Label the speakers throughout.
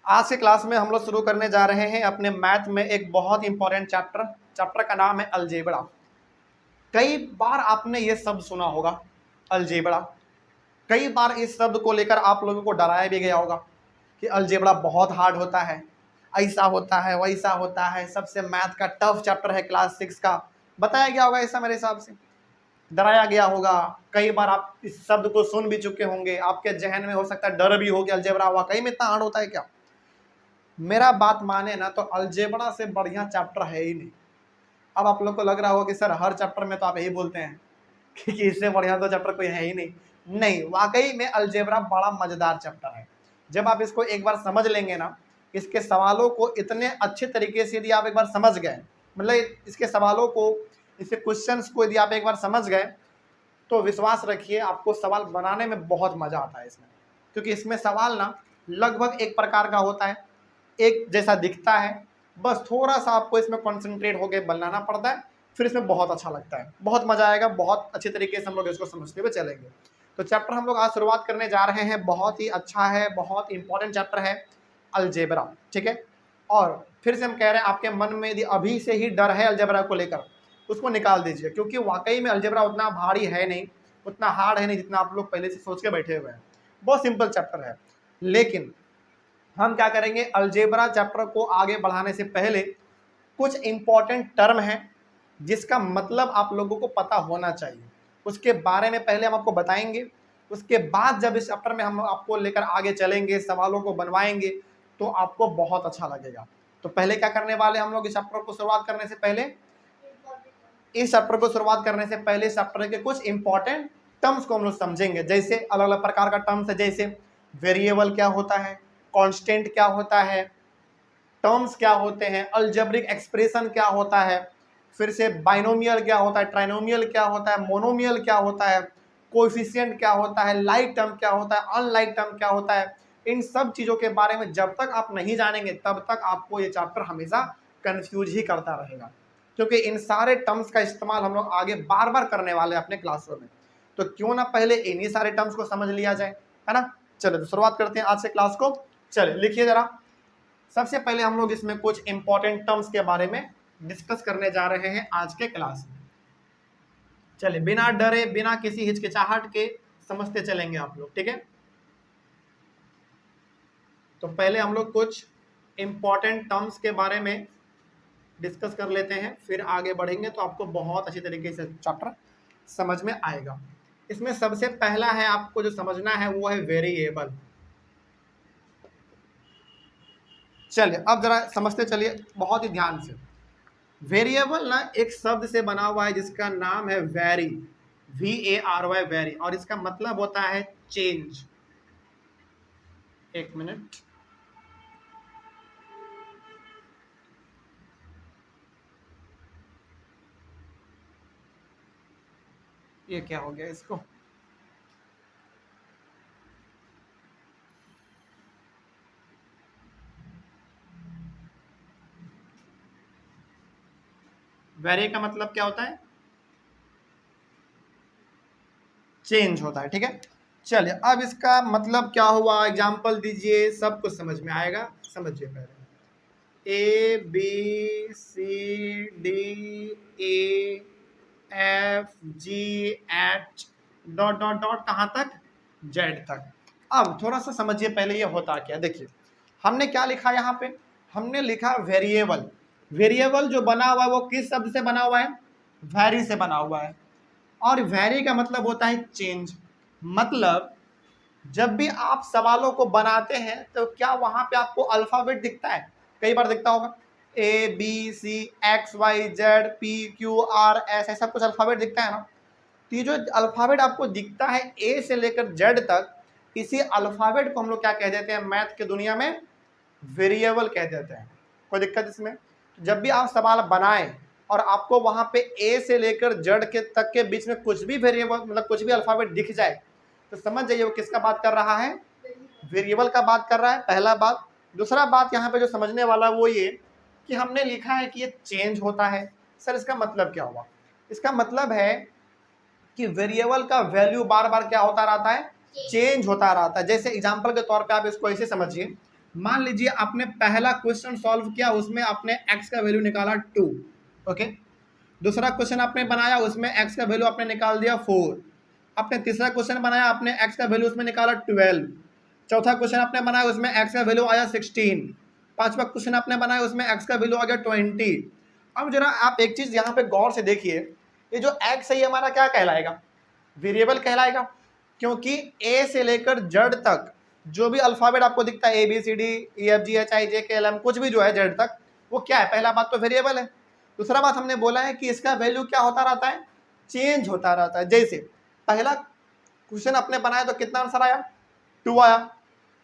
Speaker 1: आज के क्लास में हम लोग शुरू करने जा रहे हैं अपने मैथ में एक बहुत इंपॉर्टेंट चैप्टर का नाम है अलजेब्रा। कई बार आपने ये शब्द सुना होगा अलजेब्रा। कई बार इस शब्द को लेकर आप लोगों को डराया भी गया होगा कि अलजेब्रा बहुत हार्ड होता है, ऐसा होता है, वैसा होता है, सबसे मैथ का टफ चैप्टर है क्लास 6 का, बताया गया होगा। ऐसा मेरे हिसाब से डराया गया होगा। कई बार आप इस शब्द को सुन भी चुके होंगे, आपके जहन में हो सकता है डर भी हो कि अलजेब्रा वाकई में इतना हार्ड होता है क्या। मेरा बात माने ना तो अलजेब्रा से बढ़िया चैप्टर है ही नहीं। अब आप लोग को लग रहा होगा कि सर हर चैप्टर में तो आप यही बोलते हैं कि इससे बढ़िया तो चैप्टर कोई है ही नहीं। नहीं, वाकई में अलजेब्रा बड़ा मजेदार चैप्टर है। जब आप इसको एक बार समझ लेंगे ना, इसके सवालों को इतने अच्छे तरीके से यदि आप एक बार समझ गए, मतलब इसके सवालों को, इसके क्वेश्चंस को यदि आप एक बार समझ गए तो विश्वास रखिए आपको सवाल बनाने में बहुत मजा आता है इसमें। क्योंकि इसमें सवाल ना लगभग एक प्रकार का होता है, एक जैसा दिखता है, बस थोड़ा सा आपको इसमें कॉन्सेंट्रेट होकर बनाना पड़ता है, फिर इसमें बहुत अच्छा लगता है, बहुत मजा आएगा, बहुत अच्छे तरीके से हम लोग इसको समझते हुए चलेंगे। तो चैप्टर हम लोग आज शुरुआत करने जा रहे हैं, बहुत ही अच्छा है, बहुत इंपॉर्टेंट चैप्टर है अलजेब्रा, ठीक है। और फिर से हम कह रहे हैं आपके मन में यदि अभी से ही डर है अलजेब्रा को लेकर, उसको निकाल दीजिए, क्योंकि वाकई में अलजेब्रा उतना भारी है नहीं, उतना हार्ड है नहीं जितना आप लोग पहले से सोच के बैठे हुए हैं। बहुत सिंपल चैप्टर है। लेकिन हम क्या करेंगे, अलजेब्रा चैप्टर को आगे बढ़ाने से पहले कुछ इंपॉर्टेंट टर्म है जिसका मतलब आप लोगों को पता होना चाहिए, उसके बारे में पहले हम आपको बताएंगे। उसके बाद जब इस चैप्टर में हम आपको लेकर आगे चलेंगे, सवालों को बनवाएंगे, तो आपको बहुत अच्छा लगेगा। तो पहले क्या करने वाले हम लोग, इस चैप्टर को शुरुआत करने से पहले इस चैप्टर के कुछ इंपॉर्टेंट टर्म्स को हम लोग समझेंगे। जैसे अलग अलग प्रकार का टर्म्स है, जैसे वेरिएबल क्या होता है, कांस्टेंट क्या होता है, टर्म्स क्या होते हैं, अलजेब्रिक एक्सप्रेशन क्या होता है, फिर से बाइनोमियल क्या होता है, ट्राइनोमियल क्या होता है, मोनोमियल क्या होता है, कोएफिशिएंट क्या होता है, लाइक टर्म क्या होता है, अनलाइक टर्म क्या होता है। इन सब चीजों के बारे में जब तक आप नहीं जानेंगे तब तक आपको ये चैप्टर हमेशा कंफ्यूज ही करता रहेगा, क्योंकि इन सारे टर्म्स का इस्तेमाल हम लोग आगे बार बार करने वाले हैं अपने क्लासों में। तो क्यों ना पहले इन्हीं सारे टर्म्स को समझ लिया जाए, है ना। चलो तो शुरुआत करते हैं आज से क्लास को। चलिए लिखिए जरा। सबसे पहले हम लोग इसमें कुछ इंपॉर्टेंट टर्म्स के बारे में डिस्कस करने जा रहे हैं आज के क्लास में। चलिए बिना डरे, बिना किसी हिचकिचाहट के समझते चलेंगे आप लोग, ठीक है। तो पहले हम लोग कुछ इंपॉर्टेंट टर्म्स के बारे में डिस्कस कर लेते हैं, फिर आगे बढ़ेंगे तो आपको बहुत अच्छी तरीके से चैप्टर समझ में आएगा। इसमें सबसे पहला है, आपको जो समझना है वो है वेरिएबल। चलिए अब जरा समझते चलिए बहुत ही ध्यान से। वेरिएबल ना एक शब्द से बना हुआ है जिसका नाम है वेरी, VARY, वेरी, और इसका मतलब होता है चेंज। एक मिनट, ये क्या हो गया इसको, वेरी का मतलब क्या होता है, चेंज होता है, ठीक है। चलिए अब इसका मतलब क्या हुआ, एग्जांपल दीजिए, सब कुछ समझ में आएगा। समझिए पहले ABCDEFGH डॉट डॉट डॉट कहाँ तक, जेड तक। अब थोड़ा सा समझिए पहले ये होता क्या। देखिए हमने क्या लिखा यहाँ पे, हमने लिखा वेरिएबल। वेरिएबल जो बना हुआ है वो किस शब्द से बना हुआ है, वैरी से बना हुआ है। और वैरी का मतलब होता है चेंज। मतलब जब भी आप सवालों को बनाते हैं तो क्या वहां पे आपको अल्फाबेट दिखता है, कई बार दिखता होगा, ABCXYZPQRS, ऐसा कुछ अल्फाबेट दिखता है ना। तो ये जो अल्फाबेट आपको दिखता है ए से लेकर जेड तक, इसी अल्फाबेट को हम लोग क्या कह देते हैं मैथ के दुनिया में, वेरिएबल कह देते हैं। कोई दिक्कत इसमें। जब भी आप सवाल बनाएं और आपको वहां पे ए से लेकर जेड के तक के बीच में कुछ भी वेरिएबल, मतलब कुछ भी अल्फाबेट दिख जाए, तो समझ जाइए वो किसका बात कर रहा है, वेरिएबल का बात कर रहा है, पहला बात। दूसरा बात यहाँ पे जो समझने वाला वो ये कि हमने लिखा है कि ये चेंज होता है। सर इसका मतलब क्या हुआ, इसका मतलब है कि वेरिएबल का वैल्यू बार बार क्या होता रहता है, चेंज होता रहता है। जैसे एग्जांपल के तौर पे आप इसको ऐसे समझिए, मान लीजिए आपने पहला क्वेश्चन सॉल्व किया, उसमें आपने x का वैल्यू निकाला 2, ओके। दूसरा क्वेश्चन आपने बनाया, उसमें x का वैल्यू आपने निकाल दिया 4। आपने तीसरा क्वेश्चन बनाया, आपने x का वैल्यू उसमें निकाला 12। चौथा क्वेश्चन आपने बनाया, उसमें x का वैल्यू आया 16। पांचवा क्वेश्चन आपने बनाया, उसमें x का वैल्यू आ गया 20। अब जरा आप एक चीज यहाँ पे गौर से देखिए, ये जो x है ये हमारा क्या कहलाएगा? वेरिएबल कहलाएगा, क्योंकि a से लेकर z तक जो भी अल्फाबेट आपको दिखता है, ABCD EFGHIJKLM कुछ भी जो है z तक, वो क्या है? पहला बात तो वेरिएबल है। दूसरा बात हमने बोला है कि इसका वैल्यू क्या होता रहता है? चेंज होता रहता है। जैसे पहला क्वेश्चन आपने बनाया तो कितना आंसर आया? 2 आया,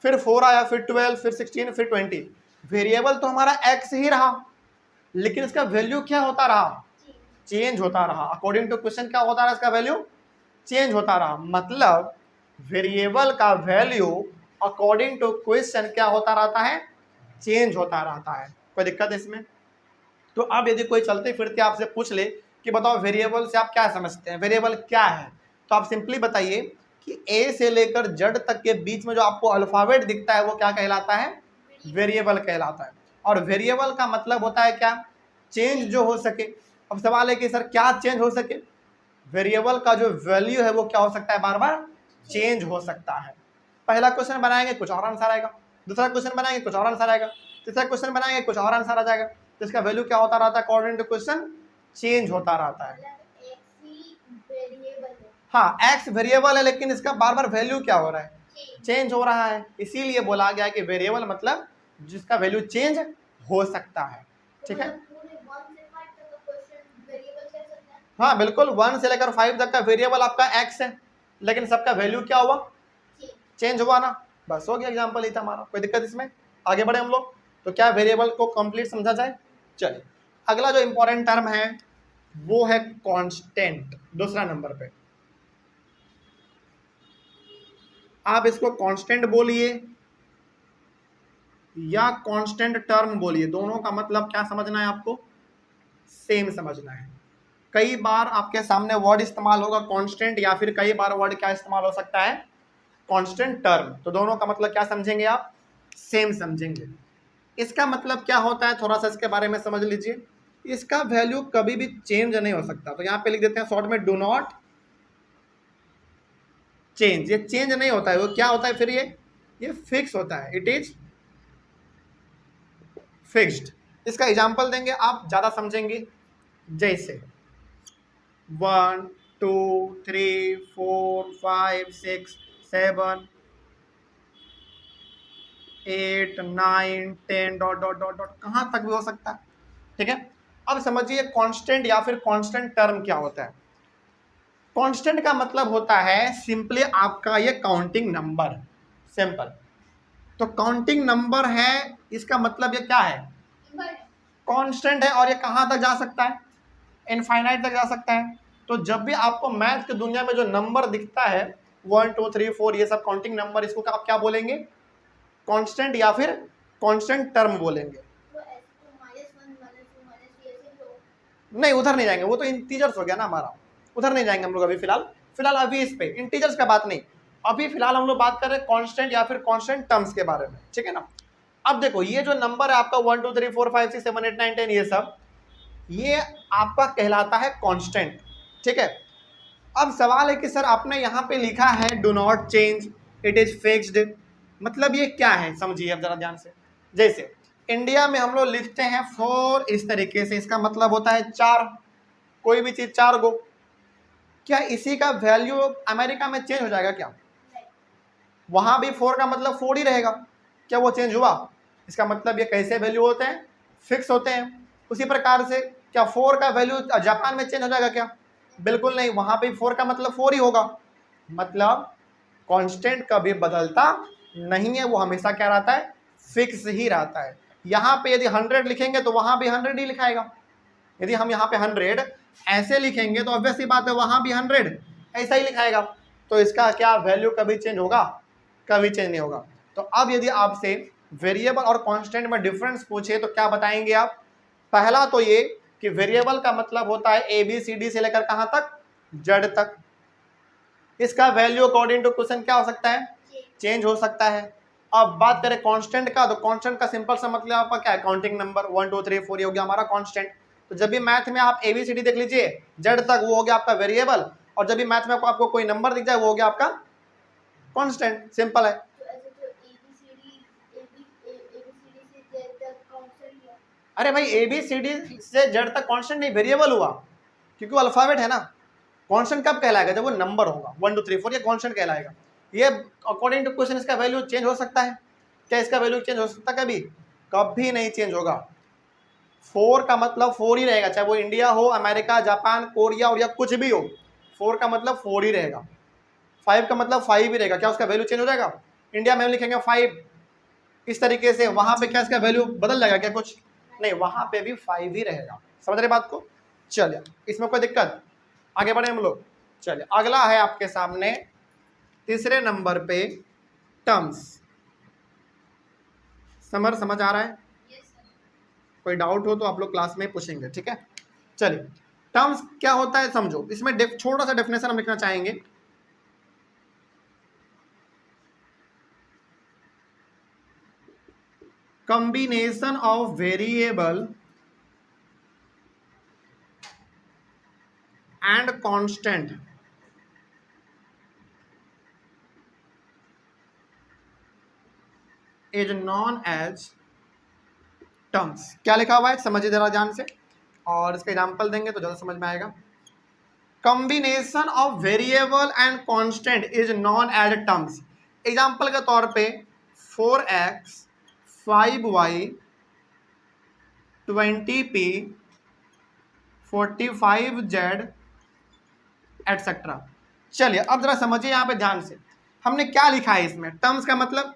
Speaker 1: फिर 4 आया, फिर 12, फिर 16, फिर 20। वेरिएबल तो हमारा x ही रहा, लेकिन इसका वैल्यू क्या होता रहा? चेंज होता रहा। अकॉर्डिंग टू क्वेश्चन क्या होता रहा? इसका वैल्यू चेंज होता रहा। मतलब वेरिएबल का वैल्यू अकॉर्डिंग टू क्वेश्चन क्या होता रहता है? चेंज होता रहता है। कोई दिक्कत है इसमें? तो अब यदि कोई चलते फिरते आपसे पूछ ले कि बताओ वेरिएबल से आप क्या समझते हैं, वेरिएबल क्या है, तो आप सिंपली बताइए कि ए से लेकर जेड तक के बीच में जो आपको अल्फाबेट दिखता है वो क्या कहलाता है? वेरिएबल कहलाता है। और वेरिएबल का मतलब होता है क्या? चेंज जो हो सके। अब सवाल है कि सर क्या चेंज हो सके? वेरिएबल का जो वैल्यू है वो क्या हो सकता है? बार बार चेंज हो सकता है। पहला क्वेश्चन बनाएंगे कुछ और आंसर आएगा, दूसरा क्वेश्चन बनाएंगे कुछ और आंसर आएगा, तीसरा क्वेश्चन बनाएंगे कुछ और आंसर आ जाएगा। तो इसका वैल्यू क्या होता रहता है? अकॉर्डिंग टू क्वेश्चन चेंज होता रहता है। हाँ, एक्स वेरिएबल है, लेकिन इसका बार बार वैल्यू क्या हो रहा है? चेंज हो रहा है। इसीलिए बोला गया कि वेरिएबल मतलब जिसका वैल्यू चेंज हो सकता है। ठीक है, हाँ बिल्कुल, 1 से लेकर 5 तक का वेरिएबल आपका एक्स है, लेकिन सबका वैल्यू क्या हुआ? चेंज हुआ ना। बस हो गया, एग्जांपल ही था हमारा। कोई दिक्कत इसमें? आगे बढ़े हम लोग। तो क्या वेरिएबल को कंप्लीट समझा जाए? चलिए, अगला जो इंपॉर्टेंट टर्म है वो है कांस्टेंट। दूसरा नंबर पे आप इसको कांस्टेंट बोलिए या कांस्टेंट टर्म बोलिए, दोनों का मतलब क्या समझना है आपको? सेम समझना है। कई बार आपके सामने वर्ड इस्तेमाल होगा कांस्टेंट, या फिर कई बार वर्ड क्या इस्तेमाल हो सकता है? Constant term. तो दोनों का मतलब क्या समझेंगे आप? सेम समझेंगे। इसका मतलब क्या होता है, थोड़ा सा इसके बारे में समझ लीजिए। इसका वैल्यू कभी भी चेंज नहीं हो सकता। तो यहाँ पे लिख देते हैं शॉर्ट में, डू नॉट चेंज। ये चेंज नहीं होता है। वो क्या होता है फिर? ये फिक्स होता है। It is fixed. इसका एग्जांपल देंगे, आप ज्यादा समझेंगे। जैसे 1 2 3 4 5 6 7 8 9 10 डॉट डॉट डॉट डॉट, कहाँ तक भी हो सकता है। ठीक है, अब समझिए कांस्टेंट या फिर कांस्टेंट टर्म क्या होता है। कांस्टेंट का मतलब होता है सिंपली आपका ये काउंटिंग नंबर, सिंपल। तो काउंटिंग नंबर है, इसका मतलब ये क्या है? कांस्टेंट है। और ये कहाँ तक जा सकता है? इनफाइनाइट तक जा सकता है। तो जब भी आपको मैथ की दुनिया में जो नंबर दिखता है 1 2 3 4 ये सब काउंटिंग नंबर, इसको आप क्या बोलेंगे? कांस्टेंट या फिर कांस्टेंट टर्म बोलेंगे। नहीं, उधर नहीं जाएंगे, वो तो इंटीजर्स हो गया ना हमारा, उधर नहीं जाएंगे हम लोग अभी। फिलहाल अभी इस पे इंटीजर्स का बात नहीं, अभी फिलहाल हम लोग बात कर रहे हैं कांस्टेंट या फिर कांस्टेंट टर्म्स के बारे में। ठीक है ना। अब देखो, ये जो नंबर है आपका 1 2 3 4 5 6 7 8 9 10 ये सब, ये आपका कहलाता है कांस्टेंट। ठीक है। अब सवाल है कि सर आपने यहाँ पे लिखा है do not change, it is fixed, मतलब ये क्या है? समझिए अब जरा ध्यान से। जैसे इंडिया में हम लोग लिखते हैं 4 इस तरीके से, इसका मतलब होता है 4, कोई भी चीज 4 गो। क्या इसी का वैल्यू अमेरिका में चेंज हो जाएगा क्या? वहां भी 4 का मतलब 4 ही रहेगा। क्या वो चेंज हुआ? इसका मतलब ये कैसे वैल्यू होते हैं? फिक्स होते हैं। उसी प्रकार से क्या 4 का वैल्यू जापान में चेंज हो जाएगा क्या? बिल्कुल नहीं, वहां पे 4 का मतलब 4 ही होगा। मतलब कांस्टेंट कभी बदलता नहीं है, वो हमेशा क्या रहता है? फिक्स ही रहता है। यहाँ पे यदि 100 लिखेंगे तो वहां भी 100 ही लिखाएगा। यदि हम यहाँ पे 100 ऐसे लिखेंगे तो ऑब्वियस सी बात है वहां भी 100 ऐसा ही लिखाएगा। तो इसका क्या वैल्यू कभी चेंज होगा? कभी चेंज नहीं होगा। तो अब यदि आपसे वेरिएबल और कांस्टेंट में डिफरेंस पूछे तो क्या बताएंगे आप? पहला तो ये कि वेरिएबल का मतलब होता है ABCD से लेकर कहां तक? जेड तक। इसका वैल्यू अकॉर्डिंग टू क्वेश्चन क्या हो सकता है? चेंज हो सकता है। अब बात करें कांस्टेंट का, तो कांस्टेंट का सिंपल सा मतलब आपका क्या है, काउंटिंग नंबर 1 2 3 4 ये हो गया हमारा कांस्टेंट। तो जब भी मैथ में आप एबीसीडी देख लीजिए जेड तक, वो हो गया आपका वेरिएबल, और जब भी मैथ में आपको कोई नंबर दिख जाए वो हो गया आपका कांस्टेंट। सिंपल है। अरे भाई एबीसीडी से जेड तक कांस्टेंट नहीं, वेरिएबल हुआ, क्योंकि वो अल्फाबेट है ना। कांस्टेंट कब कहलाएगा, जब वो नंबर होगा 1 2 3 4, ये कांस्टेंट कहलाएगा। ये अकॉर्डिंग टू क्वेश्चन इसका वैल्यू चेंज हो सकता है। क्या इसका वैल्यू चेंज हो सकता है? कभी कभी नहीं चेंज होगा। 4 का मतलब 4 ही रहेगा, चाहे वो इंडिया हो, अमेरिका, जापान, कोरिया और या कुछ भी हो, 4 का मतलब 4 ही रहेगा। 5 का मतलब 5 ही रहेगा। क्या उसका वैल्यू चेंज हो जाएगा? इंडिया में हम लिखेंगे 5, इस तरीके से वहां पे क्या इसका वैल्यू बदल जाएगा क्या? कुछ नहीं, वहां पे भी 5 ही रहेगा। समझ रहे बात को? चलिए, इसमें कोई दिक्कत? आगे बढ़े हम लोग। चलिए, अगला है आपके सामने तीसरे नंबर पे टर्म्स। समझ आ रहा है? कोई डाउट हो तो आप लोग क्लास में पूछेंगे, ठीक है। चलिए, टर्म्स क्या होता है समझो। इसमें छोटा सा डेफिनेशन हम लिखना चाहेंगे। Combination of variable and constant is known as terms. क्या लिखा हुआ है समझिए जरा ध्यान से, और इसका एग्जांपल देंगे तो ज़्यादा समझ में आएगा। Combination of variable and constant is known as terms. Example के तौर पे 4x 5y 20p 45z etcetera. चलिए, अब जरा समझिए यहाँ पे ध्यान से, हमने क्या लिखा है इसमें। टर्म्स का मतलब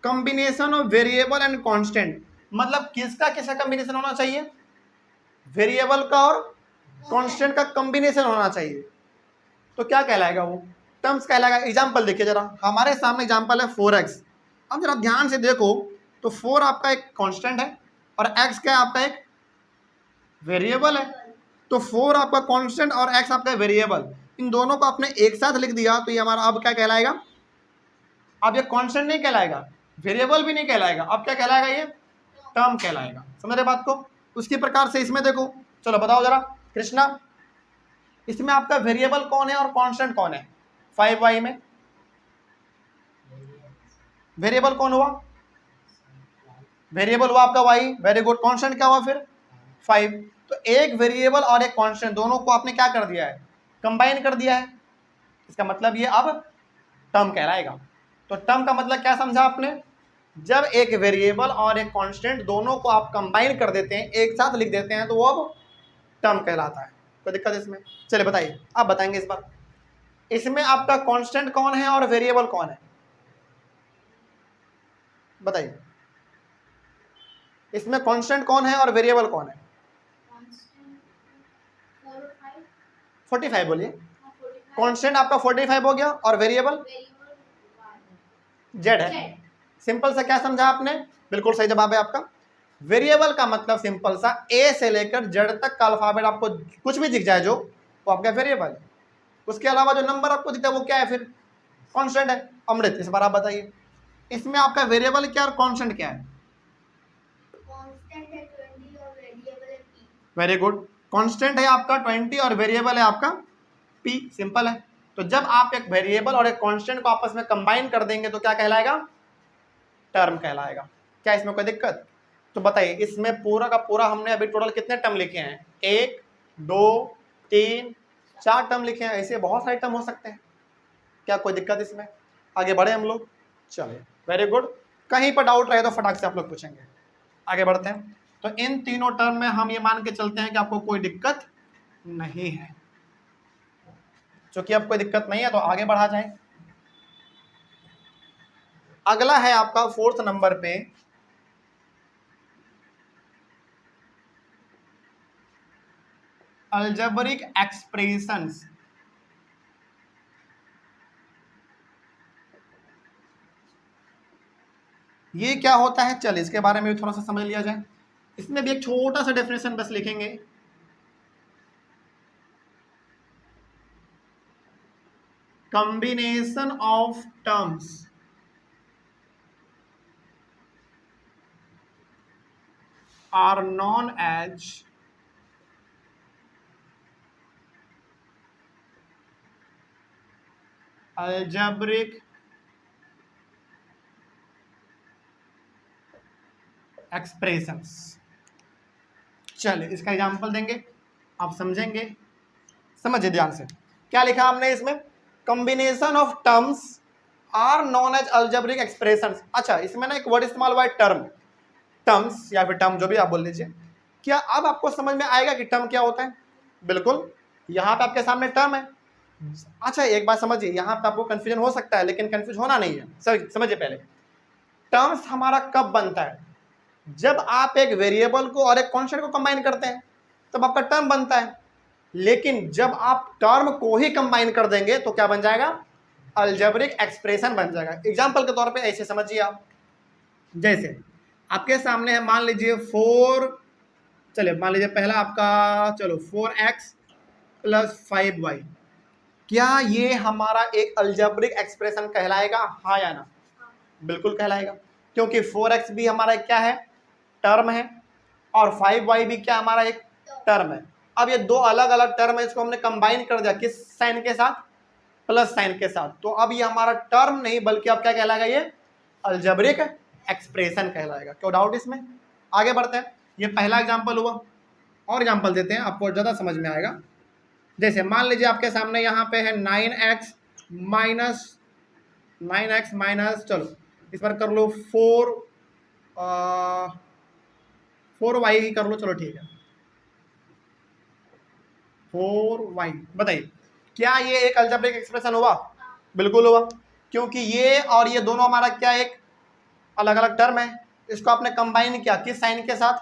Speaker 1: combination of variable and constant, मतलब किसका किसका कॉम्बिनेशन होना चाहिए? वेरिएबल का और कांस्टेंट का कॉम्बिनेशन होना चाहिए। तो क्या कहलाएगा वो? टर्म्स कहलाएगा। एग्जांपल देखिए जरा, हमारे सामने एग्जांपल है 4x। अब जरा ध्यान से देखो तो 4 आपका एक कांस्टेंट है और x क्या आपका एक वेरिएबल है। तो 4 आपका कांस्टेंट और x आपका वेरिएबल, इन दोनों को आपने एक साथ लिख दिया तो ये हमारा अब क्या कहलाएगा? अब ये कांस्टेंट नहीं कहलाएगा, वेरिएबल भी नहीं कहलाएगा, अब क्या कहलाएगा? ये टर्म कहलाएगा। समझ रहे बात को? उसी प्रकार से इसमें देखो, चलो बताओ जरा कृष्णा, इसमें आपका वेरिएबल कौन है और कांस्टेंट कौन है? 5y में वेरिएबल कौन हुआ? वेरिएबल हुआ आपका y। Very good. कांस्टेंट क्या हुआ फिर? 5। तो एक वेरिएबल और एक कांस्टेंट दोनों को आपने क्या कर दिया है? कंबाइन कर दिया है। इसका मतलब ये अब टर्म कहलाएगा। तो टर्म का मतलब क्या समझा आपने? जब एक वेरिएबल और एक कांस्टेंट दोनों को आप कंबाइन कर देते हैं, एक साथ लिख देते हैं, तो वो अब टर्म कहलाता है। कोई दिक्कत इसमें? चलिए बताइए, आप बताएंगे इस बार। इसमें आपका कांस्टेंट कौन है और वेरिएबल कौन है? बताइए, इसमें कांस्टेंट कौन है और वेरिएबल कौन है? 45 बोलिए। कांस्टेंट आपका 45 हो गया और वेरिएबल जेड है। सिंपल सा क्या समझा आपने? बिल्कुल सही जवाब है आपका। वेरिएबल का मतलब सिंपल सा ए से लेकर जेड तक का अल्फाबेट आपको कुछ भी दिख जाए जो, वो आपका वेरिएबल है। उसके अलावा जो नंबर आपको दिखता है वो क्या है? फिर कांस्टेंट है। अमृत, इस बार आप बताइए, इसमें आपका वेरिएबल क्या और कांस्टेंट क्या है? Very good. कांस्टेंट है आपका 20 और वेरिएबल है आपका p। सिंपल है। तो जब आप एक वेरिएबल और एक कांस्टेंट को आपस में कंबाइन कर देंगे तो क्या कहलाएगा? टर्म कहलाएगा। क्या इसमें कोई दिक्कत? तो बताइए, इसमें पूरा का पूरा हमने अभी टोटल कितने टर्म लिखे हैं? 1 2 3 4 टर्म लिखे हैं। ऐसे बहुत सारे टर्म हो सकते हैं। क्या कोई दिक्कत इसमें? आगे बढ़े हम लोग। चलिए, वेरी गुड। कहीं पर डाउट रहे तो फटाक से आप लोग पूछेंगे। आगे बढ़ते हैं। तो इन तीनों टर्म में हम ये मान के चलते हैं कि आपको कोई दिक्कत नहीं है। क्योंकि अब कोई दिक्कत नहीं है तो आगे बढ़ा जाए। अगला है आपका 4th नंबर पे अलजेब्रिक एक्सप्रेशंस। ये क्या होता है? चल इसके बारे में भी थोड़ा सा समझ लिया जाए। इसमें भी एक छोटा सा डेफिनेशन बस लिखेंगे। Combination of terms are known as algebraic expressions। चलिए इसका एग्जांपल देंगे, आप समझेंगे। समझिए ध्यान से, क्या लिखा हमने इसमें, combination of terms are known as algebraic expressions. अच्छा, इसमें ना एक वर्ड इस्तेमाल हुआ है टर्म, टर्म्स या फिर टर्म जो भी आप बोल लीजिए। क्या अब आपको समझ में आएगा कि टर्म क्या होता है? बिल्कुल, यहाँ पे आपके सामने टर्म है। अच्छा एक बात समझिए, यहाँ पे आपको कंफ्यूजन हो सकता है, लेकिन कंफ्यूज होना नहीं है। समझिए पहले, टर्म्स हमारा कब बनता है? जब आप एक वेरिएबल को और एक कॉन्स्टेंट को कंबाइन करते हैं तब आपका टर्म बनता है। लेकिन जब आप टर्म को ही कंबाइन कर देंगे तो क्या बन जाएगा? अलजेब्रिक एक्सप्रेशन बन जाएगा। एग्जांपल के तौर पे ऐसे समझिए आप, जैसे आपके सामने है, मान लीजिए 4, चलिए मान लीजिए पहला आपका, चलो 4x + 5y, क्या ये हमारा एक अलजेब्रिक एक्सप्रेशन कहलाएगा? हाँ या ना? बिल्कुल कहलाएगा, क्योंकि 4x भी हमारा क्या है? टर्म है, और 5y भी क्या हमारा एक टर्म है। अब ये दो अलग अलग टर्म है, इसको हमने कंबाइन कर दिया किस साइन के साथ? प्लस साइन के साथ। तो अब ये हमारा टर्म नहीं बल्कि अब क्या कहलाएगा? ये अलजेब्रिक एक्सप्रेशन कहलाएगा। क्यों डाउट इसमें? आगे बढ़ते हैं। ये पहला एग्जांपल हुआ, और एग्जांपल देते हैं, आपको ज़्यादा समझ में आएगा। जैसे मान लीजिए आपके सामने यहाँ पे है 9x माइनस, चलो इस पर कर लो 4y ही कर लो, चलो ठीक है 4y। बताइए क्या ये एक अलजेब्रिक एक्सप्रेशन हुआ? बिल्कुल हुआ, क्योंकि ये और ये दोनों हमारा क्या एक अलग अलग टर्म है। इसको आपने कंबाइन किया किस साइन के साथ?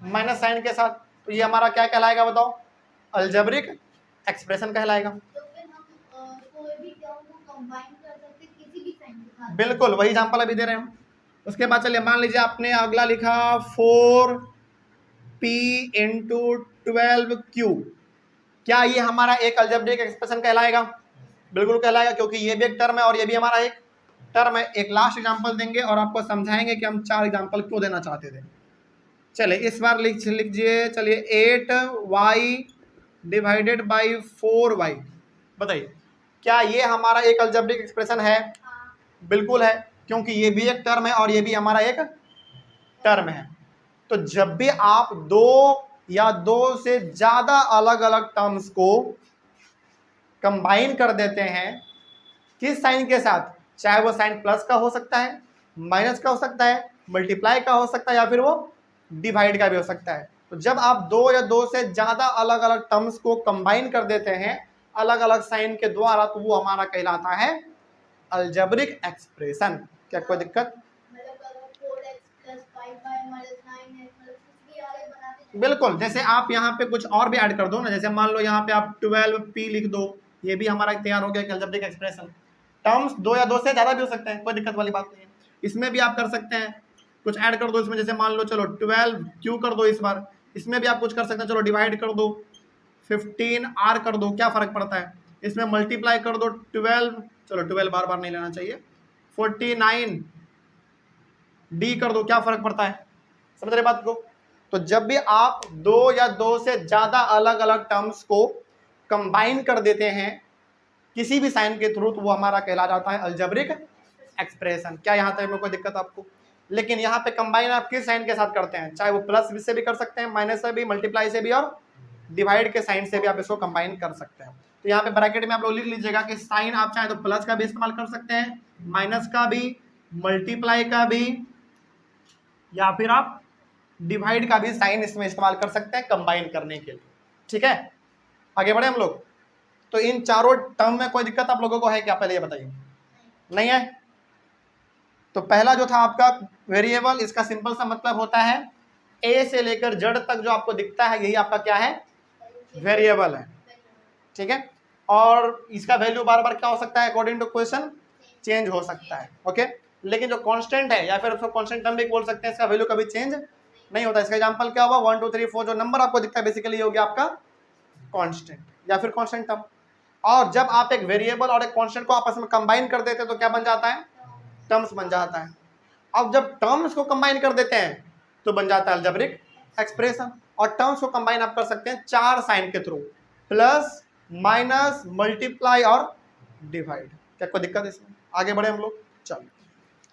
Speaker 1: माइनस साइन के साथ। तो ये हमारा क्या कहलाएगा बताओ? अलजेब्रिक एक्सप्रेशन कहलाएगा।
Speaker 2: तो फिर हम कोई भी टर्म को कंबाइन कर सकते हैं किसी भी साइन के साथ।
Speaker 1: बिल्कुल, वही एग्जांपल अभी दे रहे हैं। उसके बाद चलिए मान लीजिए आपने अगला लिखा 4p × 12q, क्या ये हमारा एक अलजेब्रिक एक्सप्रेशन कहलाएगा? बिल्कुल कहलाएगा, क्योंकि ये भी एक टर्म है और ये भी हमारा एक टर्म है। एक लास्ट एग्जांपल देंगे और आपको समझाएंगे कि हम 4 एग्जांपल क्यों देना चाहते थे। चलिए इस बार लीजिए, चलिए 8y / 4y। बताइए क्या ये हमारा एक अलजेब्रिक एक्सप्रेशन है? बिल्कुल है, क्योंकि ये भी एक टर्म है और ये भी हमारा एक टर्म है। तो जब भी आप दो या दो से ज्यादा अलग अलग टर्म्स को कंबाइन कर देते हैं किस साइन के साथ, चाहे वो साइन प्लस का हो सकता है, माइनस का हो सकता है, मल्टीप्लाई का हो सकता है, या फिर वो डिवाइड का भी हो सकता है। तो जब आप दो या दो से ज्यादा अलग अलग टर्म्स को कंबाइन कर देते हैं अलग अलग साइन के द्वारा, तो वो हमारा कहलाता है अलजेब्रिक एक्सप्रेशन। क्या कोई दिक्कत? बिल्कुल, जैसे आप यहाँ पे कुछ और भी ऐड कर दो ना, जैसे मान लो यहाँ पे आप 12p लिख दो, ये भी हमारा तैयार हो गया अलजेब्रिक एक्सप्रेशन। टर्म्स दो या दो से ज़्यादा भी हो सकते हैं, कोई दिक्कत वाली बात नहीं है। इसमें भी आप कर सकते हैं, कुछ ऐड कर दो इसमें, जैसे मान लो चलो 12q कर दो इस बार, इसमें भी आप कुछ कर सकते हैं, चलो डिवाइड कर दो 15r कर दो, क्या फ़र्क पड़ता है। इसमें मल्टीप्लाई कर दो 12, चलो 12 बार बार नहीं लेना चाहिए, 49d कर दो, क्या फ़र्क पड़ता है। समझ रहे बात को? तो जब भी आप दो या दो से ज़्यादा अलग अलग टर्म्स को कंबाइन कर देते हैं किसी भी साइन के थ्रू, तो वो हमारा कहला जाता है अलजेब्रिक एक्सप्रेशन। क्या यहाँ तक में कोई दिक्कत आपको? लेकिन यहाँ पे कंबाइन आप किस साइन के साथ करते हैं, चाहे वो प्लस से भी कर सकते हैं, माइनस से भी, मल्टीप्लाई से भी, और डिवाइड के साइन से भी आप इसको कंबाइन कर सकते हैं। तो यहाँ पे ब्रैकेट में आप लोग लिख लीजिएगा कि साइन आप चाहे तो प्लस का भी इस्तेमाल कर सकते हैं, माइनस का भी, मल्टीप्लाई का भी, या फिर आप डिवाइड का भी साइन इसमें इस्तेमाल कर सकते हैं कंबाइन करने के लिए। ठीक है, आगे बढ़े हम लोग। तो इन चारों टर्म में कोई दिक्कत आप लोगों को है क्या, पहले ये बताइए। नहीं है? तो पहला जो था आपका वेरिएबल, इसका सिंपल सा मतलब होता है ए से लेकर जेड तक जो आपको दिखता है यही आपका क्या है, वेरिएबल है। ठीक है, और इसका वैल्यू बार बार क्या हो सकता है, अकॉर्डिंग टू क्वेश्चन चेंज हो सकता है। ओके, लेकिन जो कांस्टेंट है या फिर उसको कांस्टेंट टर्म भी बोल सकते हैं, इसका वैल्यू कभी चेंज नहीं होता। इसका एग्जांपल क्या हुआ, 1 2 3 4 जो नंबर आपको दिखता है बेसिकली हो गया आपका कांस्टेंट या फिर कांस्टेंट टर्म। और जब आप एक वेरिएबल और एक कांस्टेंट को आपस में कंबाइन कर देते हैं तो क्या बन जाता है, टर्म्स बन जाता है। अब जब टर्म्स को कंबाइन कर देते हैं तो बन जाता है अलजेब्रिक एक्सप्रेशन, और टर्म्स को कंबाइन आप कर सकते हैं 4 साइन के थ्रू, प्लस, माइनस, मल्टीप्लाई और डिवाइड। क्या कोई दिक्कत है इसमें? आगे बढ़े हम लोग, चलिए।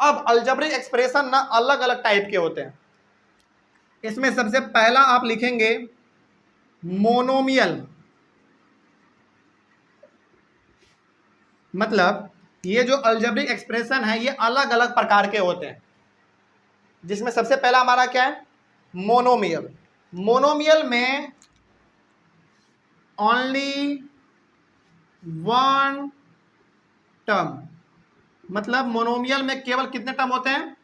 Speaker 1: अब अलजेब्रिक एक्सप्रेशन ना अलग अलग टाइप के होते हैं। इसमें सबसे पहला आप लिखेंगे मोनोमियल, मतलब ये जो अलजेब्रिक एक्सप्रेशन है ये अलग अलग प्रकार के होते हैं, जिसमें सबसे पहला हमारा क्या है, मोनोमियल। मोनोमियल में ओनली वन टर्म, मतलब मोनोमियल में केवल कितने टर्म होते हैं,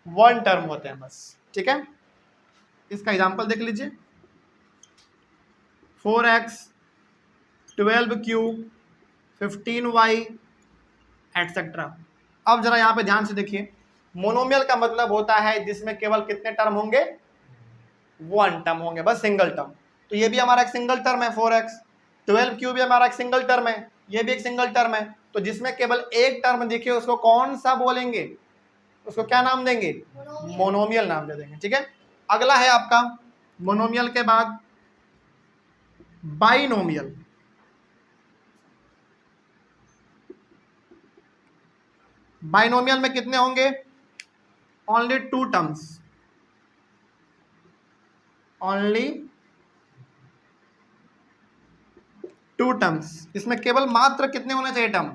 Speaker 1: 1 टर्म होते हैं बस, ठीक है। इसका एग्जांपल देख लीजिए, 4x 12q 15y एटसेट्रा। अब जरा यहां पे ध्यान से देखिए, मोनोमियल का मतलब होता है जिसमें केवल कितने टर्म होंगे, 1 टर्म होंगे बस, सिंगल टर्म। तो ये भी हमारा एक सिंगल टर्म है 4x, 12q भी हमारा एक सिंगल टर्म है, ये भी एक सिंगल टर्म है। तो जिसमें केवल एक टर्म दिखे उसको कौन सा बोलेंगे, उसको क्या नाम देंगे, मोनोमियल नाम दे देंगे, ठीक है। अगला है आपका मोनोमियल के बाद बाइनोमियल। बाइनोमियल में कितने होंगे, ओनली 2 टर्म्स, ओनली 2 टर्म्स। इसमें केवल मात्र कितने होने चाहिए टर्म,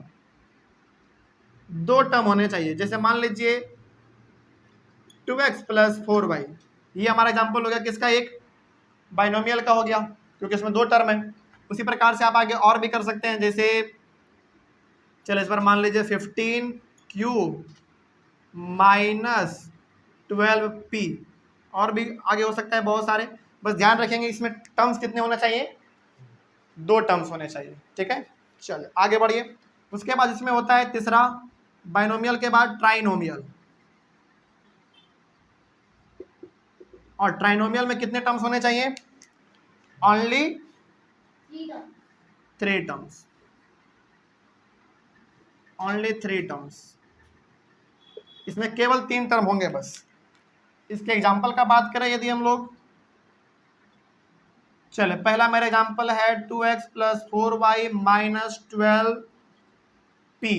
Speaker 1: 2 टर्म होने चाहिए। जैसे मान लीजिए 2x प्लस 4y, ये हमारा एग्जाम्पल हो गया किसका, एक बाइनोमियल का हो गया, क्योंकि इसमें 2 टर्म है। उसी प्रकार से आप आगे और भी कर सकते हैं, जैसे चलो इस पर मान लीजिए 15q माइनस 12p, और भी आगे हो सकता है बहुत सारे। बस ध्यान रखेंगे इसमें टर्म्स कितने होने चाहिए, 2 टर्म्स होने चाहिए, ठीक है। चलिए आगे बढ़िए। उसके बाद इसमें होता है तीसरा, बाइनोमियल के बाद ट्राइनोमियल। और ट्राइनोमियल में कितने टर्म्स होने चाहिए, ओनली 3 टर्म्स, ओनली 3 टर्म्स। इसमें केवल 3 टर्म होंगे बस। इसके एग्जाम्पल का बात करें यदि हम लोग, चले पहला मेरा एग्जाम्पल है 2x plus 4y minus 12p,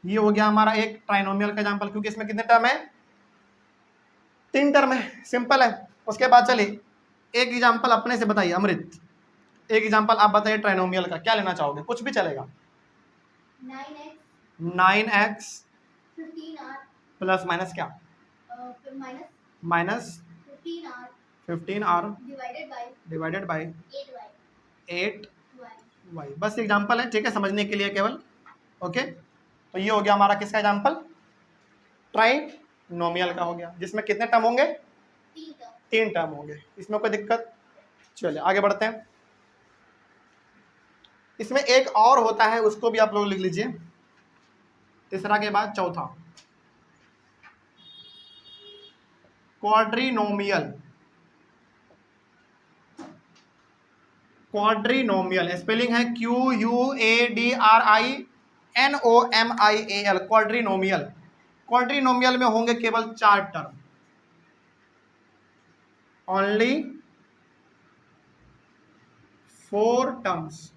Speaker 1: ये हो गया हमारा एक ट्राइनोमियल का एग्जाम्पल, क्योंकि इसमें कितने टर्म है, 3 टर्म है, सिंपल है। उसके बाद चलिए एक एग्जाम्पल अपने से बताइए, अमृत एक एग्जाम्पल आप बताइए ट्राइनोमियल का, क्या लेना चाहोगे, कुछ भी चलेगा। 9x
Speaker 2: 15r
Speaker 1: प्लस माइनस क्या, minus 15r divided by 8y, बस एग्जाम्पल है, ठीक है, समझने के लिए केवल, ओके। तो ये हो गया हमारा किसका एग्जाम्पल, ट्राइनोमियल का हो गया, जिसमें कितने टर्म होंगे, 3 टर्म होंगे। इसमें कोई दिक्कत, चलिए आगे बढ़ते हैं। इसमें एक और होता है, उसको भी आप लोग लिख लीजिए, तीसरा के बाद चौथा, क्वाड्रीनोमियल। क्वाड्रीनोमियल स्पेलिंग है QUADRINOMIAL, क्वाड्रीनोमियल। क्वाड्रीनोमियल में होंगे केवल 4 टर्म, ओनली 4 टर्म्स।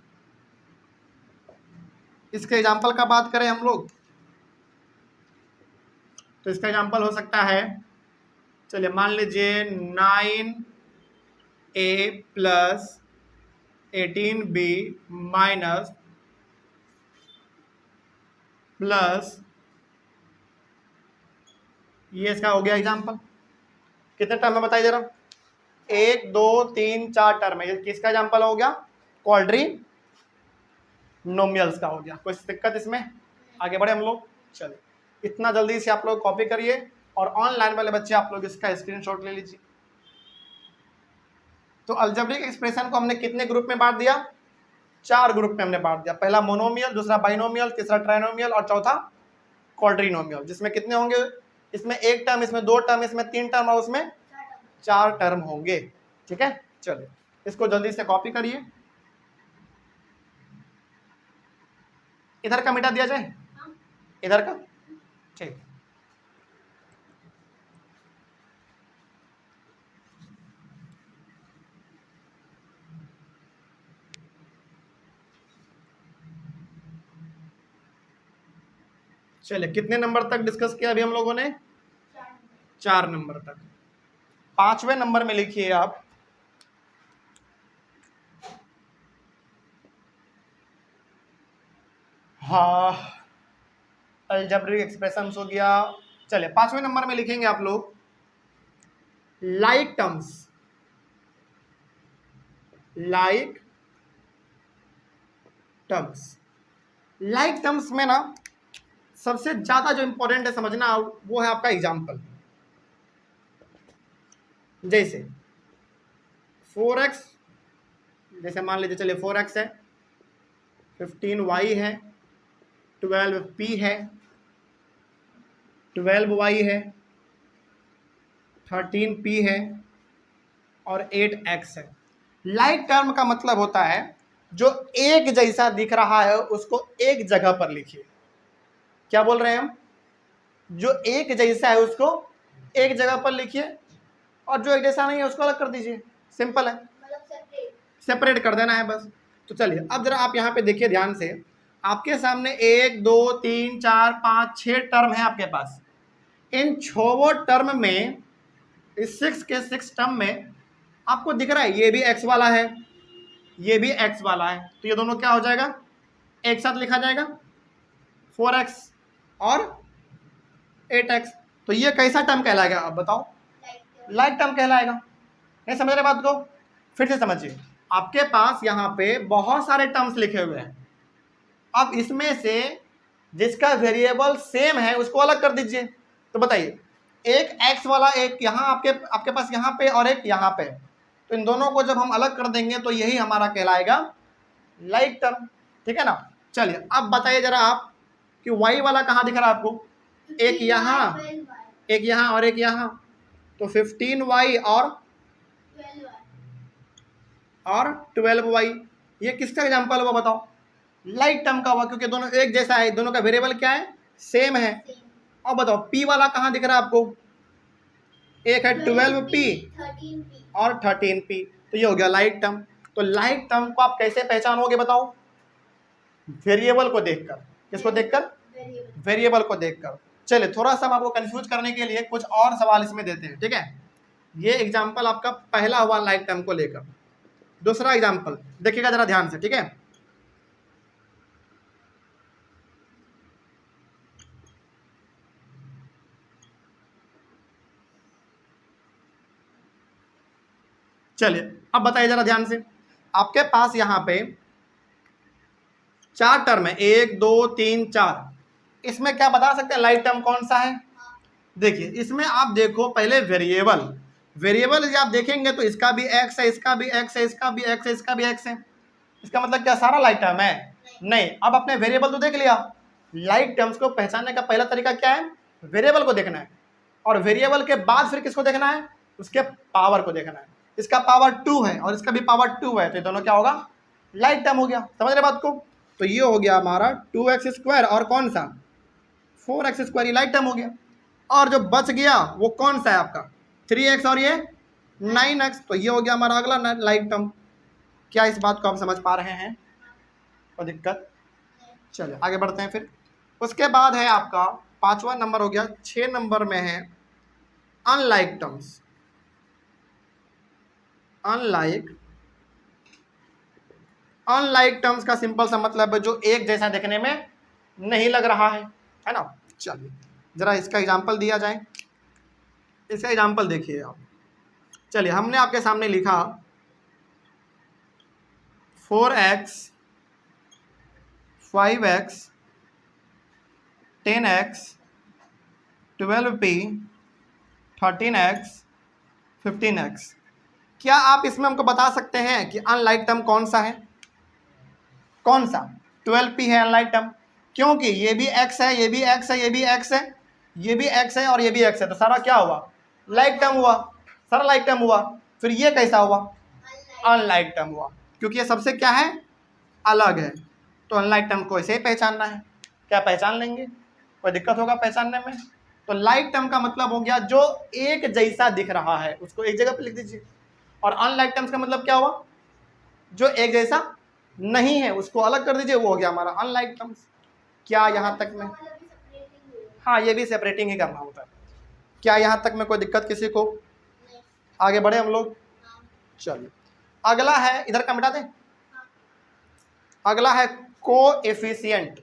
Speaker 1: इसके एग्जाम्पल का बात करें हम लोग, तो इसका एग्जाम्पल हो सकता है, चलिए मान लीजिए 9a plus 18b minus plus, ये इसका हो गया एग्जाम्पल। कितने टर्म है बताइए जरा, 1 2 3 4 टर्म है, ये किसका एग्जाम्पल हो गया, क्वाड्रीनोमियल्स का हो गया। कोई दिक्कत इसमें, आगे बढ़े हम लोग, चलिए इतना जल्दी से आप लोग कॉपी करिए, और ऑनलाइन वाले बच्चे आप लोग इसका स्क्रीनशॉट ले लीजिए। तो अलजेब्रिक एक्सप्रेशन को हमने कितने ग्रुप में बांट दिया, 4 ग्रुप में हमने बांट दिया। पहला मोनोमियल, दूसरा बाइनोमियल, तीसरा ट्राइनोमियल और चौथा क्वाड्रीनोमियल, जिसमें कितने होंगे, इसमें 1 टर्म, इसमें 2 टर्म, इसमें 3 टर्म और उसमें 4 टर्म होंगे, ठीक है। चलिए इसको जल्दी से कॉपी करिए, इधर का मिटा दिया जाए, इधर का, ठीक। चलिए कितने नंबर तक डिस्कस किया अभी हम लोगों ने? 4 नंबर तक। 5वें नंबर में लिखिए आप हाँ अलजेब्रिक एक्सप्रेशंस हो गया। चलिए 5वें नंबर में लिखेंगे आप लोग like terms. Like terms, like terms में ना सबसे ज्यादा जो इंपॉर्टेंट है समझना वो है आपका एग्जाम्पल। जैसे 4x, जैसे मान लीजिए चलिए 4x है, 15y है, 12p है, 12y है, 13p है और 8x है। लाइक टर्म का मतलब होता है जो एक जैसा दिख रहा है उसको एक जगह पर लिखिए। क्या बोल रहे हैं हम? जो एक जैसा है उसको एक जगह पर लिखिए और जो एक जैसा नहीं है उसको अलग कर दीजिए। सिंपल है,
Speaker 2: मतलब
Speaker 1: सेपरेट कर देना है बस। तो चलिए अब जरा आप यहाँ पे देखिए ध्यान से, आपके सामने 1 2 3 4 5 6 टर्म है आपके पास। इन 6 टर्म में, इस 6 के 6 टर्म में आपको दिख रहा है ये भी x वाला है, ये भी x वाला है, तो ये दोनों क्या हो जाएगा? एक साथ लिखा जाएगा 4x और 8x। तो ये कैसा टर्म कहलाएगा आप बताओ? लाइक टर्म कहलाएगा। नहीं समझ रहे बात को? फिर से समझिए, आपके पास यहाँ पे बहुत सारे टर्म्स लिखे हुए हैं। अब इसमें से जिसका वेरिएबल सेम है उसको अलग कर दीजिए। तो बताइए, एक x वाला एक यहाँ आपके पास यहाँ पे और एक यहाँ पे, तो इन दोनों को जब हम अलग कर देंगे तो यही हमारा कहलाएगा लाइक टर्म। ठीक है ना? चलिए अब बताइए जरा आप कि y वाला कहाँ दिख रहा है आपको? एक यहाँ, एक यहाँ और एक यहाँ, तो 15y और 12y। ये किसका एग्जांपल हुआ बताओ? लाइक टर्म का हुआ, क्योंकि दोनों एक जैसा है, दोनों का वेरिएबल क्या है? सेम है। अब बताओ p वाला कहाँ दिख रहा है आपको? एक है 12p और 13p, तो ये हो गया लाइक टर्म। तो लाइक टर्म को आप कैसे पहचानोगे बताओ? वेरिएबल को देखकर। किसको देखकर? वेरिएबल को देखकर। चलिए थोड़ा सा हम आपको कंफ्यूज करने के लिए कुछ और सवाल इसमें देते हैं। ठीक है, ये एग्जांपल आपका पहला हुआ लाइक टर्म को लेकर। दूसरा एग्जांपल देखिएगा जरा ध्यान से। ठीक है, चलिए अब बताइए जरा ध्यान से, आपके पास यहाँ पे 4 टर्म है, 1 2 3 4। इसमें क्या बता सकते हैं लाइक टर्म कौन सा है? देखिए इसमें आप देखो पहले वेरिएबल, वेरिएबल यदि आप देखेंगे तो इसका भी x है, इसका भी x है, इसका भी x है, इसका भी x है। इसका मतलब क्या सारा लाइक टर्म है? नहीं। अब अपने वेरिएबल तो देख लिया। लाइक टर्म्स को पहचानने का पहला तरीका क्या है? वेरिएबल को देखना है, और वेरिएबल के बाद फिर किसको देखना है? उसके पावर को देखना है। इसका पावर 2 है और इसका भी पावर 2 है, तो ये दोनों क्या होगा? लाइक टर्म हो गया। समझ रहे बात को? तो ये हो गया हमारा 2x² और कौन सा? 4x², ये लाइक टर्म हो गया। और जो बच गया वो कौन सा है आपका? 3x और ये 9x, तो ये हो गया हमारा अगला लाइक टर्म। क्या इस बात को आप समझ पा रहे हैं? कोई दिक्कत? चलिए आगे बढ़ते हैं। फिर उसके बाद है आपका 5वां नंबर हो गया, 6 नंबर में है अनलाइक टर्म्स। अनलाइक टर्म्स का सिंपल सा मतलब है जो एक जैसा देखने में नहीं लग रहा है ना? चलिए जरा इसका एग्जांपल दिया जाए। इसका एग्जांपल देखिए आप। चलिए हमने आपके सामने लिखा 4x 5x 10x 12p 13x 15x। क्या आप इसमें हमको बता सकते हैं कि अनलाइक टर्म कौन सा है? कौन सा? 12p है अनलाइक टर्म, क्योंकि ये भी x है, ये भी x है, ये भी x है, ये भी x है और ये भी x है, तो सारा क्या हुआ? लाइक टर्म हुआ। सारा लाइक टर्म हुआ। फिर ये कैसा हुआ? अनलाइक टर्म हुआ, क्योंकि ये सबसे क्या है? अलग है। तो अनलाइक टर्म को ऐसे ही पहचानना है। क्या पहचान लेंगे? कोई दिक्कत होगा पहचानने में? तो लाइक टर्म का मतलब हो गया जो एक जैसा दिख रहा है उसको एक जगह पे लिख दीजिए, और अनलाइक टर्म्स का मतलब क्या हुआ? जो एक जैसा नहीं है उसको अलग कर दीजिए, वो हो गया हमारा अनलाइक टर्म्स। क्या यहाँ तक में? हाँ, ये भी सेपरेटिंग ही करना होता है। क्या यहाँ तक में कोई दिक्कत किसी को?
Speaker 2: नहीं।
Speaker 1: आगे बढ़े हम लोग।
Speaker 2: हाँ।
Speaker 1: चलिए अगला है, इधर का मिटा दें।
Speaker 2: हाँ।
Speaker 1: अगला है कोएफिशिएंट।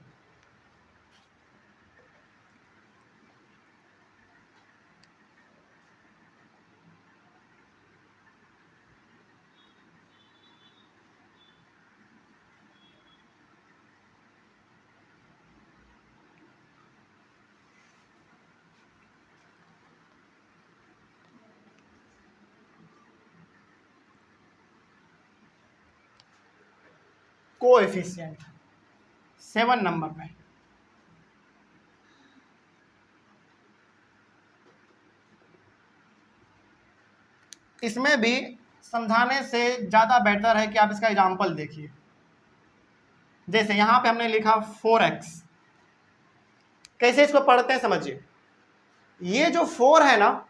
Speaker 1: कोएफिशिएंट 7 नंबर पे। इसमें भी समझाने से ज़्यादा बेटर है कि आप इसका एग्जाम्पल देखिए। जैसे यहाँ पे हमने लिखा 4x, कैसे इसको पढ़ते हैं समझिए। ये जो 4 है ना,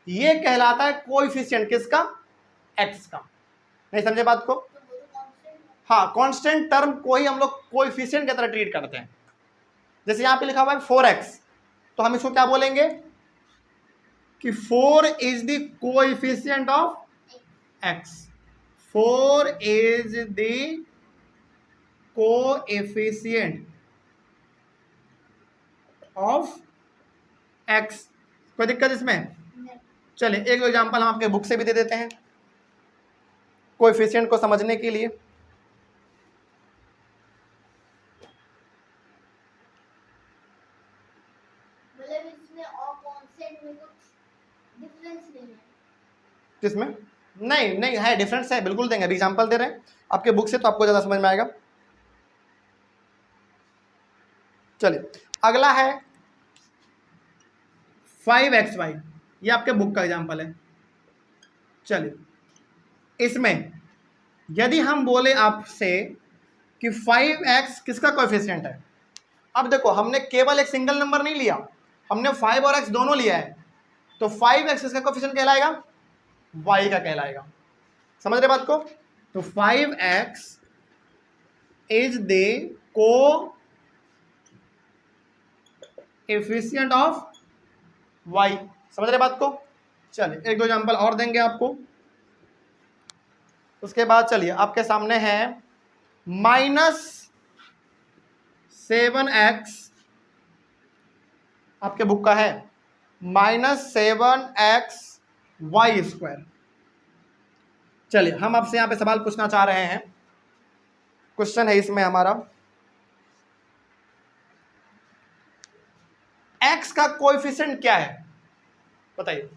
Speaker 1: ये कहलाता है कोएफिशिएंट किसका? x का। नहीं समझे बात को?
Speaker 2: तो वो तो कांस्टेंट है।
Speaker 1: हाँ, कांस्टेंट टर्म को ही हम लोग कोएफिशिएंट की तरह ट्रीट करते हैं। जैसे यहाँ पे लिखा हुआ है 4x, तो हम इसको क्या बोलेंगे कि 4 is the coefficient of x। 4 is the coefficient of x। कोई दिक्कत इसमें?
Speaker 2: नहीं।
Speaker 1: चलिए एक एग्जांपल हम आपके बुक से भी दे देते हैं कोएफिशिएंट को समझने के लिए।
Speaker 2: मतलब इसमें और कांस्टेंट में कुछ डिफरेंस नहीं है।
Speaker 1: किसमें? नहीं नहीं है, डिफरेंस है, बिल्कुल देंगे। एग्जांपल दे रहे हैं आपके बुक से, तो आपको ज़्यादा समझ में आएगा। चलिए अगला है 5xy, ये आपके बुक का एग्जांपल है। चलिए इसमें यदि हम बोले आपसे कि 5x किसका कोएफिशिएंट है, अब देखो हमने केवल एक सिंगल नंबर नहीं लिया, हमने 5 और x दोनों लिया है, तो 5x किसका कोएफिशिएंट कहलाएगा? y का कहलाएगा। समझ रहे बात को? तो 5x is the coefficient of y। समझ रहे बात को? चलिए एक दो एग्जांपल और देंगे आपको, उसके बाद चलिए आपके सामने है -7x, आपके बुक का है -7xy²। चलिए हम आपसे यहाँ पे सवाल पूछना चाह रहे हैं। क्वेश्चन है इसमें हमारा, x का कोएफिशिएंट क्या है बताइए।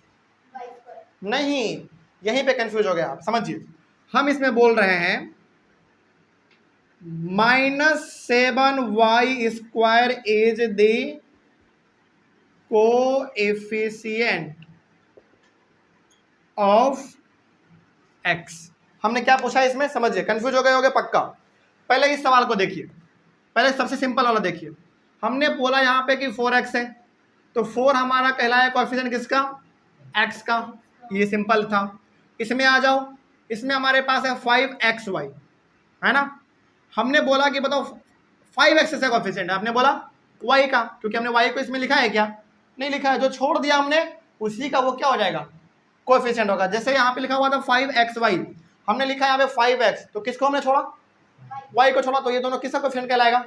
Speaker 2: y²।
Speaker 1: नहीं, यहीं पे कंफ्यूज हो गया आप। समझिए, हम इसमें बोल रहे हैं -7y² is the coefficient of x। हमने क्या पूछा इसमें? समझिए, कंफ्यूज हो गए होगे पक्का। पहले इस सवाल को देखिए, पहले सबसे सिंपल वाला देखिए। हमने बोला यहाँ पे कि 4x है, तो 4 हमारा कहलाया कोएफिशिएंट किसका? x का। ये सिंपल था। इसमें आ जाओ, इसमें हमारे पास है 5xy, है ना। हमने बोला कि बताओ 5x से कोएफिशिएंट है, आपने बोला y का, क्योंकि हमने y को इसमें लिखा है क्या? नहीं लिखा है। जो छोड़ दिया हमने उसी का वो क्या हो जाएगा? कोएफिशिएंट होगा। जैसे यहाँ पे लिखा हुआ था 5xy, हमने लिखा है यहाँ पे 5x, तो किसको हमने छोड़ा? y को छोड़ा, तो ये दोनों किसका कोएफिशिएंट कहलाएगा?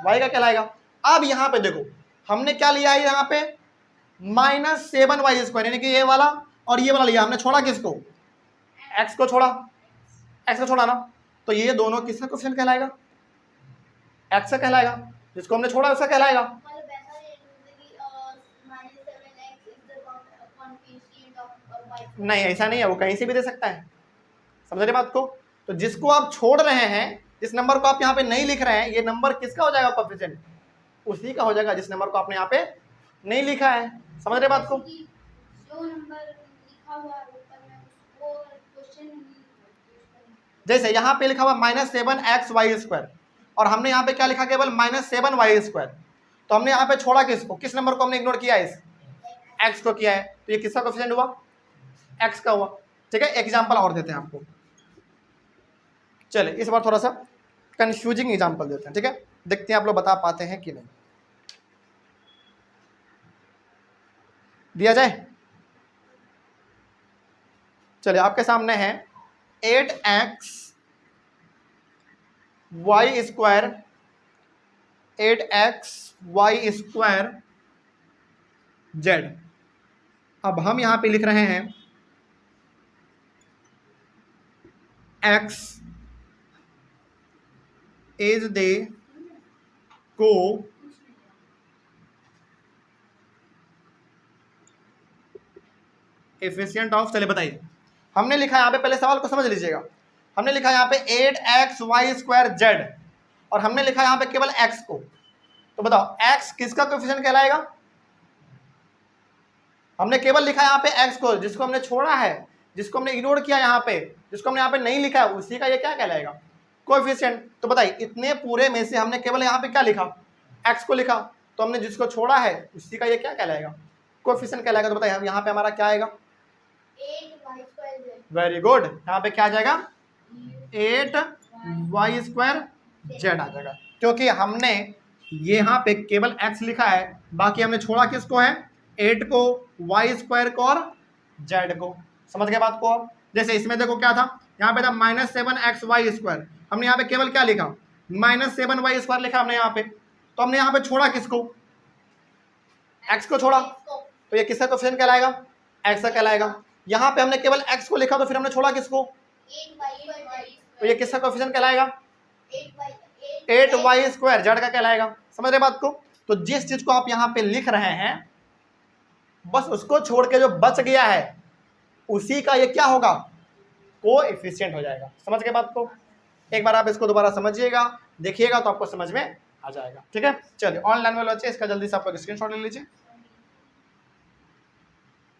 Speaker 1: y का कहलाएगा। अब यहाँ पे देखो हमने क्या लिया है यहाँ पे -7y², यानी कि ये वाला और ये वाला लिया हमने, छोड़ा किसको? x को छोड़ा, x को छोड़ा ना, तो ये दोनों किसका कोएफिशिएंट कहलाएगा? x का कहलाएगा। जिसको हमने छोड़ा उसका कहलाएगा।
Speaker 2: मतलब ऐसा नहीं कि -7x is the coefficient of y।
Speaker 1: नहीं ऐसा नहीं है, वो कहीं से भी दे सकता है। समझ रहे बात को? तो जिसको आप छोड़ रहे हैं, जिस नंबर को आप यहाँ पे नहीं लिख रहे हैं, ये नंबर किसका हो जाएगा कोएफिशिएंट? उसी का हो जाएगा जिस नंबर को आपने यहाँ पे नहीं लिखा है। समझ रहे बात को?
Speaker 2: जो नंबर लिखा हुआ है ऊपर में वो क्वेश्चन,
Speaker 1: जैसे यहाँ पे लिखा हुआ -7xy², और हमने यहाँ पे क्या लिखा? केवल -7y²। तो हमने यहाँ पे छोड़ा किसको? किस नंबर को हमने इग्नोर किया है? इस x को किया है, तो ये किसका कोएफिशिएंट हुआ? x का हुआ। ठीक है, एग्जाम्पल और देते हैं आपको। चलिए इस बार थोड़ा सा कंफ्यूजिंग एग्जाम्पल देते हैं, ठीक है, देखते हैं आप लोग बता पाते हैं कि नहीं। दिया जाए, चलिए आपके सामने है 8x y square 8x y square z। अब हम यहां पे लिख रहे हैं x इज द को एफिशिएंट ऑफ, चलिए बताइए, हमने लिखा यहाँ पे, पहले सवाल को समझ लीजिएगा, हमने लिखा यहाँ पे 8x y स्क्वायर z और हमने लिखा यहाँ पे केवल x को, तो बताओ x किसका कोएफिशिएंट कहलाएगा? हमने केवल लिखा यहाँ पे x को, जिसको हमने छोड़ा है, जिसको हमने इग्नोर किया यहाँ पे, जिसको हमने यहाँ पे नहीं लिखा है, उसी का ये क्या कहलाएगा? कोएफिशिएंट। तो बताइए इतने पूरे में से हमने केवल यहाँ पे क्या लिखा? x को लिखा, तो हमने जिसको छोड़ा है उसी का ये क्या कहलाएगा? कोएफिशिएंट कहलाएगा। तो बताइए हम यहाँ पे हमारा क्या आएगा?
Speaker 2: 8y square z।
Speaker 1: Very good, यहाँ पे क्या आ जाएगा? 8y स्क्वायर z आ जाएगा, क्योंकि हमने यहाँ पे केवल x लिखा है, बाकी हमने छोड़ा किसको है? 8 को, y स्क्वायर को और z को। समझ गए बात को? अब जैसे इसमें देखो क्या था, यहाँ पे था -7xy स्क्वायर, हमने यहाँ पे केवल क्या लिखा? -7y स्क्वायर लिखा हमने यहाँ पे, तो हमने यहाँ पे छोड़ा किसको? x को छोड़ा, तो ये किसका कोएफिशिएंट कहलाएगा? x का कहलाएगा। यहाँ पे हमने केवल x को लिखा, तो फिर हमने छोड़ा किसको?
Speaker 2: 8y,
Speaker 1: तो ये किसका कोएफिशिएंट कहलाएगा?
Speaker 2: 8y
Speaker 1: 8y स्क्वायर z का कहलाएगा। समझ रहे बात को? तो जिस चीज को आप यहाँ पे लिख रहे हैं, बस उसको छोड़ के जो बच गया है उसी का ये क्या होगा? कोएफिशिएंट हो जाएगा। समझ गए बात को? एक बार आप इसको दोबारा समझिएगा, देखिएगा तो आपको समझ में आ जाएगा। ठीक है, चलिए ऑनलाइन वाले बच्चे इसका जल्दी से आप लोग स्क्रीनशॉट ले लीजिए।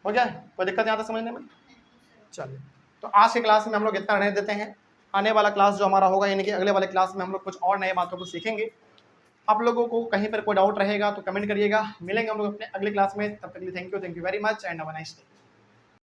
Speaker 1: हो गया? कोई दिक्कत यहाँ तक समझने में? चलिए, तो आज की क्लास में हम लोग इतना रहने देते हैं। आने वाला क्लास जो हमारा होगा, यानी कि अगले वाले क्लास में हम लोग कुछ और नए बातों को सीखेंगे। आप लोगों को कहीं पर कोई डाउट रहेगा तो कमेंट करिएगा। मिलेंगे हम लोग अपने अगले क्लास में, तब तक के लिए thank you very much and have a nice day.